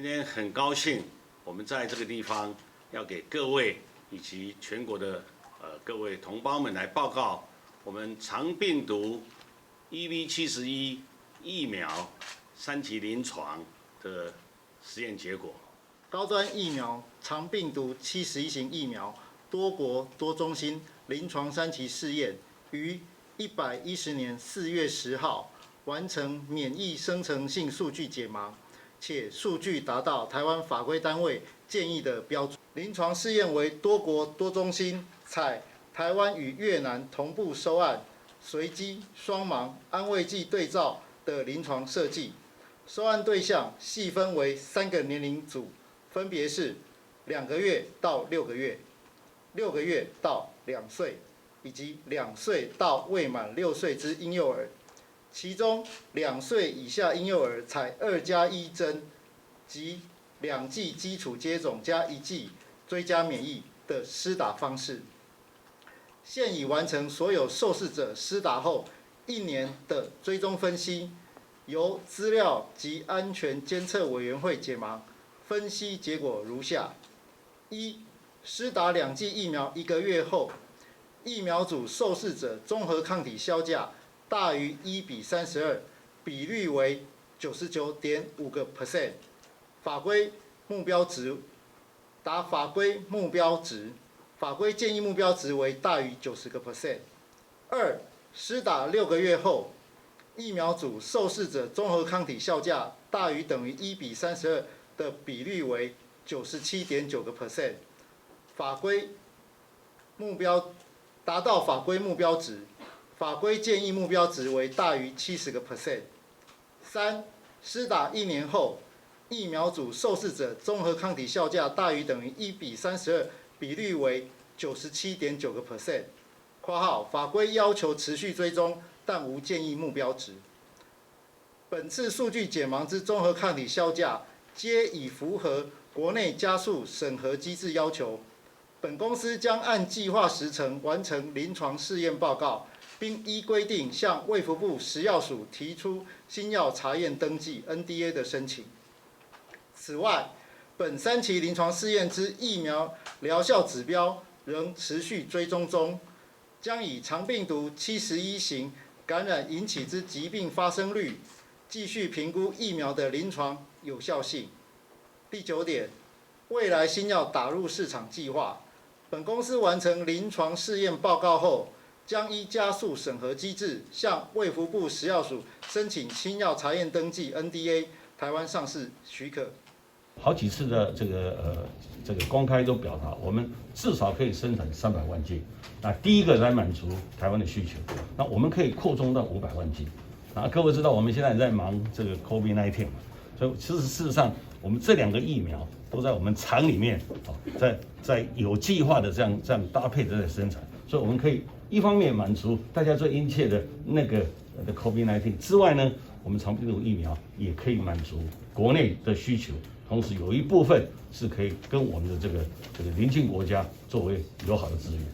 今天很高兴，我们在这个地方要给各位以及全国的各位同胞们来报告我们肠病毒 EV71 疫苗3期临床的实验结果。高端疫苗肠病毒71型疫苗多国多中心临床3期试验于110年4月10号完成免疫生成性数据解盲，且数据达到台湾法规单位建议的标准。临床试验为多国多中心采台湾与越南同步收案、随机、双盲、安慰剂对照的临床设计。收案对象细分为3个年龄组，分别是2个月到6个月、6个月到2岁，以及2岁到未满6岁之婴幼儿。其中2岁以下婴幼儿采2+1针及2剂基础接种加1剂追加免疫的施打方式。现已完成所有受试者施打后1年的追踪分析，由资料及安全监测委员会解盲。分析结果如下：一、施打2剂疫苗1个月后，疫苗组受试者综合抗体销价大于1:32，比率为99.5%，法规目标值达法规目标值，法规建议目标值为大于90%。2、施打6个月后，疫苗组受试者综合抗体销价大于等于1:32的比率为97.9%，法规目标达到法规目标值，法规建议目标值为大于70%。3、施打1年后，疫苗组受试者综合抗体销价大于等于1:32，比率为97.9%。括号法规要求持续追踪，但无建议目标值。本次数据解盲之综合抗体销价，皆已符合国内加速审核机制要求。本公司将按计划时程完成临床试验报告，并依规定向卫福部食药署提出新药查验登记 （NDA） 的申请。此外，本3期临床试验之疫苗疗效指标仍持续追踪中，将以肠病毒71型感染引起之疾病发生率，继续评估疫苗的临床有效性。第9点，未来新药打入市场计划。本公司完成临床试验报告后，将依加速审核机制向卫福部食药署申请新药查验登记 （NDA） 台湾上市许可。好几次的这个公开都表达，我们至少可以生产300万剂。那第一个来满足台湾的需求，那我们可以扩充到500万剂。啊，各位知道我们现在在忙这个 COVID-19 嘛，所以事实上我们这2个疫苗都在我们厂里面，在有计划的这样搭配的在生产，所以我们可以一方面满足大家最殷切的那个COVID-19 之外呢，我们肠病毒疫苗也可以满足国内的需求。同时有一部分是可以跟我们的这个邻近国家作为友好的资源。